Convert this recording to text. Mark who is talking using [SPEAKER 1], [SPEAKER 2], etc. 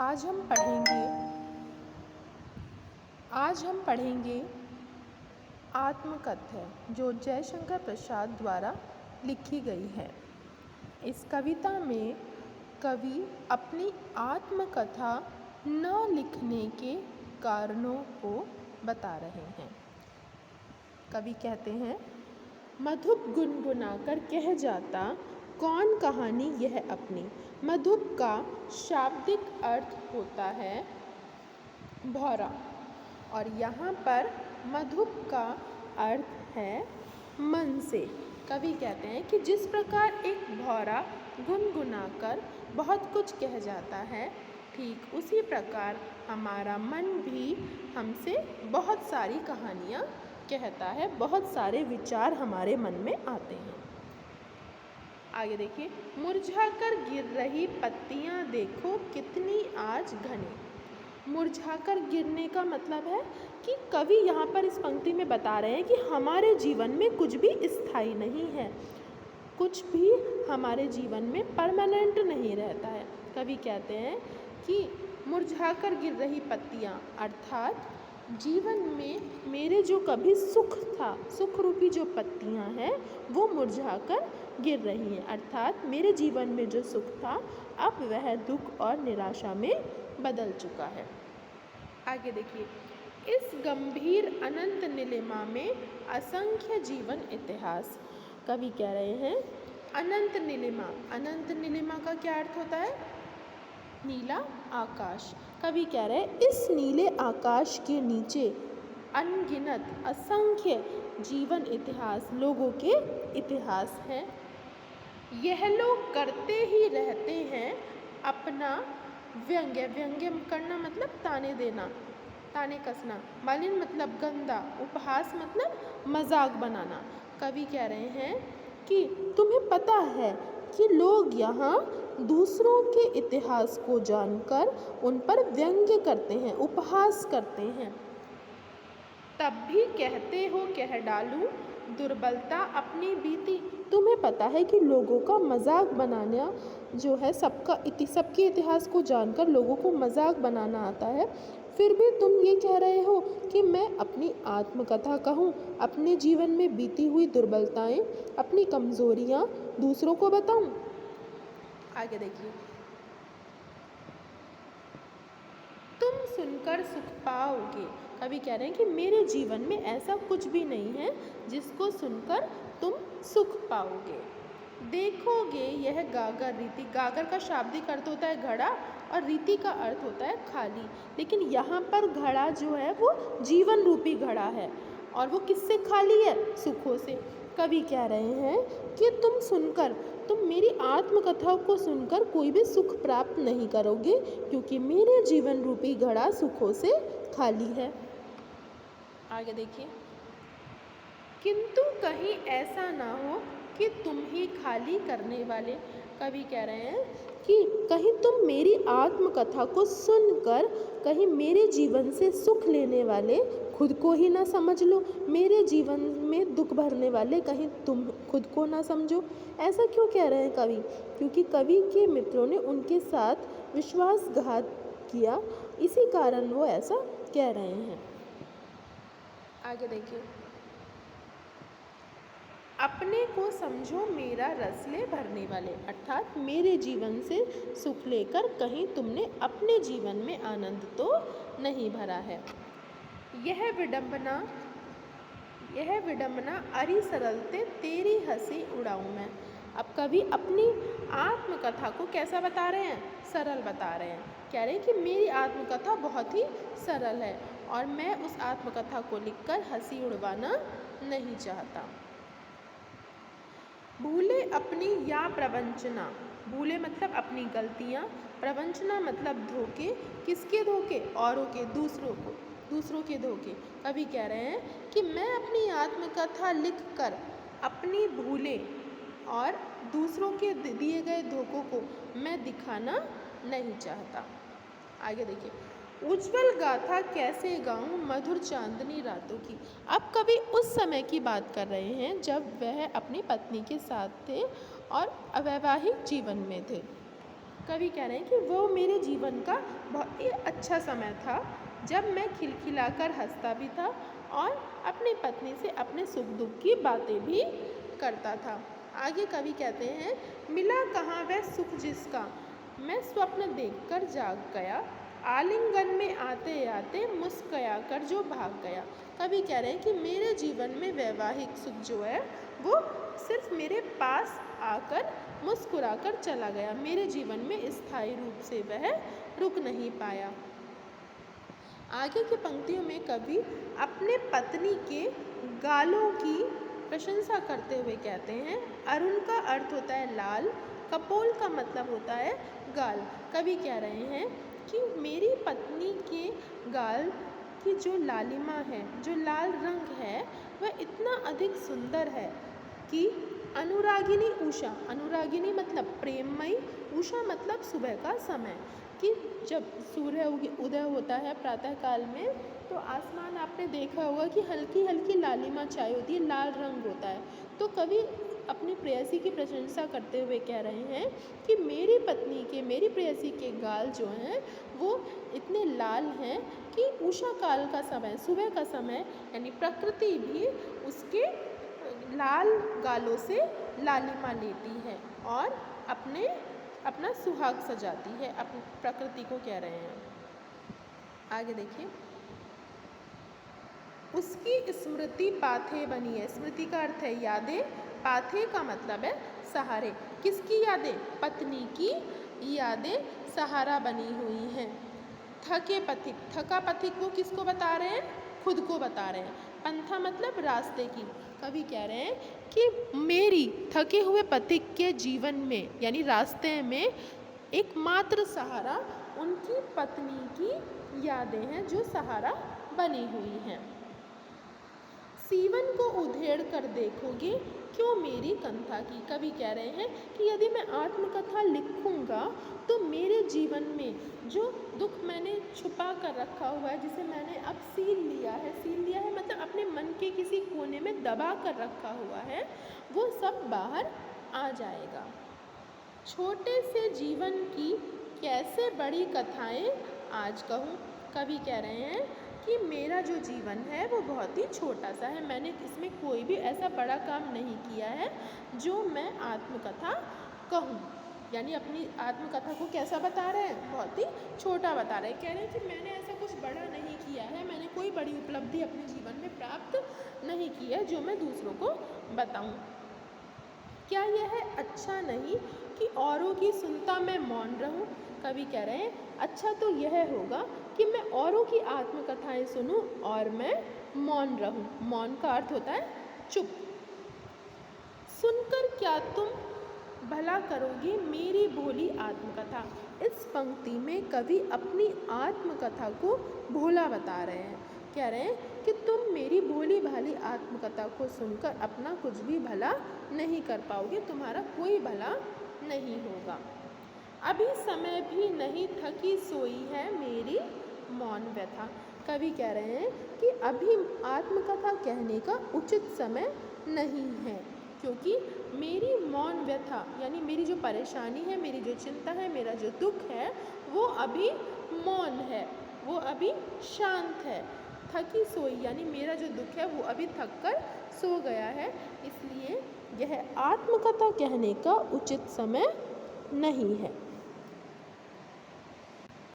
[SPEAKER 1] आज हम पढ़ेंगे आज हम पढ़ेंगे आत्मकथा जो जयशंकर प्रसाद द्वारा लिखी गई है। इस कविता में कवि अपनी आत्मकथा न लिखने के कारणों को बता रहे हैं। कवि कहते हैं, मधुप गुनगुनाकर कह जाता कौन कहानी यह अपनी। मधुप का शाब्दिक अर्थ होता है भौरा और यहाँ पर मधुप का अर्थ है मन से। कवि कहते हैं कि जिस प्रकार एक भौरा गुनगुनाकर बहुत कुछ कह जाता है, ठीक उसी प्रकार हमारा मन भी हमसे बहुत सारी कहानियाँ कहता है, बहुत सारे विचार हमारे मन में आते हैं। आगे देखिए, मुरझाकर गिर रही पत्तियां देखो कितनी आज घनी। मुरझाकर गिरने का मतलब है कि कवि यहाँ पर इस पंक्ति में बता रहे हैं कि हमारे जीवन में कुछ भी स्थायी नहीं है, कुछ भी हमारे जीवन में परमानेंट नहीं रहता है। कवि कहते हैं कि मुरझाकर गिर रही पत्तियां अर्थात जीवन में मेरे जो कभी सुख था, सुख रूपी जो पत्तियां हैं वो मुरझाकर गिर रही हैं, अर्थात मेरे जीवन में जो सुख था अब वह दुख और निराशा में बदल चुका है। आगे देखिए, इस गंभीर अनंत नीलिमा में असंख्य जीवन इतिहास। कवि कह रहे हैं अनंत नीलिमा। अनंत नीलिमा का क्या अर्थ होता है? नीला आकाश। कवि कह रहे हैं इस नीले आकाश के नीचे अनगिनत असंख्य जीवन इतिहास, लोगों के इतिहास हैं। यह लोग करते ही रहते हैं अपना व्यंग्य। व्यंग्य करना मतलब ताने देना, ताने कसना। मलिन मतलब गंदा, उपहास मतलब मजाक बनाना। कवि कह रहे हैं कि तुम्हें पता है कि लोग यहाँ दूसरों के इतिहास को जानकर उन पर व्यंग्य करते हैं, उपहास करते हैं। तब भी कहते हो कह डालूं दुर्बलता अपनी बीती। तुम्हें पता है कि लोगों का मजाक बनाना जो है, सबके इतिहास को जानकर लोगों को मजाक बनाना आता है, फिर भी तुम ये कह रहे हो कि मैं अपनी आत्मकथा कहूँ, अपने जीवन में बीती हुई दुर्बलताएं, अपनी कमजोरियाँ दूसरों को बताऊं। आगे देखिए, तुम सुनकर सुख पाओगे। कवि कह रहे हैं कि मेरे जीवन में ऐसा कुछ भी नहीं है जिसको सुनकर तुम सुख पाओगे। देखोगे यह गागर रीति। गागर का शाब्दिक अर्थ होता है घड़ा और रीति का अर्थ होता है खाली, लेकिन यहाँ पर घड़ा जो है वो जीवन रूपी घड़ा है और वो किससे खाली है? सुखों से। कवि कह रहे हैं कि तुम मेरी आत्मकथा को सुनकर कोई भी सुख प्राप्त नहीं करोगे, क्योंकि मेरे जीवन रूपी घड़ा सुखों से खाली है। आगे देखिए, किंतु कहीं ऐसा ना हो कि तुम ही खाली करने वाले। कवि कह रहे हैं कि कहीं तुम मेरी आत्मकथा को सुनकर कहीं मेरे जीवन से सुख लेने वाले खुद को ही ना समझ लो, मेरे जीवन में दुख भरने वाले कहीं तुम खुद को ना समझो। ऐसा क्यों कह रहे हैं कवि? क्योंकि कवि के मित्रों ने उनके साथ विश्वासघात किया, इसी कारण वो ऐसा कह रहे हैं। आगे देखिए, अपने को समझो मेरा रस ले भरने वाले, अर्थात मेरे जीवन से सुख लेकर कहीं तुमने अपने जीवन में आनंद तो नहीं भरा है। यह विडंबना अरि सरलते तेरी हंसी उड़ाऊं मैं। अब कवि अपनी आत्मकथा को कैसा बता रहे हैं? सरल बता रहे हैं। कह रहे हैं कि मेरी आत्मकथा बहुत ही सरल है और मैं उस आत्मकथा को लिखकर हंसी उड़वाना नहीं चाहता। भूले अपनी या प्रवंचना। भूले मतलब अपनी गलतियाँ, प्रवंचना मतलब धोखे। किसके धोखे? औरों के, दूसरों के धोखे। कवि कह रहे हैं कि मैं अपनी आत्मकथा लिखकर अपनी भूलें और दूसरों के दिए गए धोखों को मैं दिखाना नहीं चाहता। आगे देखिए, उज्ज्वल गाथा कैसे गाऊं मधुर चांदनी रातों की। अब कवि उस समय की बात कर रहे हैं जब वह अपनी पत्नी के साथ थे और अवैवाहिक जीवन में थे। कवि कह रहे हैं कि वो मेरे जीवन का बहुत ही अच्छा समय था जब मैं खिलखिलाकर हंसता भी था और अपनी पत्नी से अपने सुख दुख की बातें भी करता था। आगे कवि कहते हैं, मिला कहाँ वह सुख जिसका मैं स्वप्न देखकर जाग गया, आलिंगन में आते आते मुस्कुरा कर जो भाग गया। कवि कह रहे हैं कि मेरे जीवन में वैवाहिक सुख जो है वो सिर्फ मेरे पास आकर मुस्कुरा कर चला गया, मेरे जीवन में स्थायी रूप से वह रुक नहीं पाया। आगे की पंक्तियों में कवि अपने पत्नी के गालों की प्रशंसा करते हुए कहते हैं, अरुण का अर्थ होता है लाल, कपोल का मतलब होता है गाल। कवि कह रहे हैं कि मेरी पत्नी के गाल की जो लालिमा है, जो लाल रंग है, वह इतना अधिक सुंदर है कि अनुरागिनी उषा, अनुरागिनी मतलब प्रेममयी, उषा मतलब सुबह का समय, कि जब सूर्य उदय होता है प्रातःकाल में तो आसमान आपने देखा होगा कि हल्की हल्की लालिमा छाई होती है, लाल रंग होता है। तो कवि अपनी प्रेयसी की प्रशंसा करते हुए कह रहे हैं कि मेरी पत्नी के, मेरी प्रेयसी के गाल जो हैं वो इतने लाल हैं कि उषा काल का समय, सुबह का समय, यानी प्रकृति भी उसके लाल गालों से लालिमा लेती है और अपना सुहाग सजाती है, अपनी प्रकृति को कह रहे हैं। आगे देखिए, उसकी स्मृति पाथे बनी है। स्मृति का अर्थ है यादें, पाथे का मतलब है सहारे। किसकी यादें? पत्नी की यादें सहारा बनी हुई हैं। थके पथिक, थका पथिक वो किसको बता रहे हैं? खुद को बता रहे हैं। पंथा मतलब रास्ते की। कवि कह रहे हैं कि मेरी थके हुए पथिक के जीवन में, यानी रास्ते में, एकमात्र सहारा उनकी पत्नी की यादें हैं जो सहारा बनी हुई हैं। सीवन को उधेड़ कर देखोगे क्यों मेरी कंथा की। कवि कह रहे हैं कि यदि मैं आत्मकथा लिखूंगा तो मेरे जीवन में जो दुख मैंने छुपा कर रखा हुआ है, जिसे मैंने अब सील लिया है मतलब अपने मन के किसी कोने में दबा कर रखा हुआ है, वो सब बाहर आ जाएगा। छोटे से जीवन की कैसे बड़ी कथाएं आज कहूँ। कवि कह रहे हैं कि मेरा जो जीवन है वो बहुत ही छोटा सा है, मैंने इसमें कोई भी ऐसा बड़ा काम नहीं किया है जो मैं आत्मकथा कहूँ। यानी अपनी आत्मकथा को कैसा बता रहे हैं? बहुत ही छोटा बता रहे हैं। कह रहे हैं कि मैंने ऐसा कुछ बड़ा नहीं किया है, मैंने कोई बड़ी उपलब्धि अपने जीवन में प्राप्त नहीं की है जो मैं दूसरों को बताऊँ। क्या यह अच्छा नहीं कि औरों की सुनता मैं मौन रहूं। कवि कह रहे हैं अच्छा तो यह होगा कि मैं औरों की आत्मकथाएं सुनूं और मैं मौन रहूं। मौन का अर्थ होता है चुप। सुनकर क्या तुम भला करोगे मेरी भोली आत्मकथा। इस पंक्ति में कवि अपनी आत्मकथा को भोला बता रहे हैं। कह रहे हैं कि तुम मेरी भोली भाली आत्मकथा को सुनकर अपना कुछ भी भला नहीं कर पाओगे, तुम्हारा कोई भला नहीं होगा। अभी समय भी नहीं थकी सोई है मेरी मौन व्यथा। कवि कह रहे हैं कि अभी आत्मकथा कहने का उचित समय नहीं है, क्योंकि मेरी मौन व्यथा यानी मेरी जो परेशानी है, मेरी जो चिंता है, मेरा जो दुख है, वो अभी मौन है, वो अभी शांत है। थकी सोई यानी मेरा जो दुख है वो अभी थक कर सो गया है, इसलिए यह आत्मकथा कहने का उचित समय नहीं है।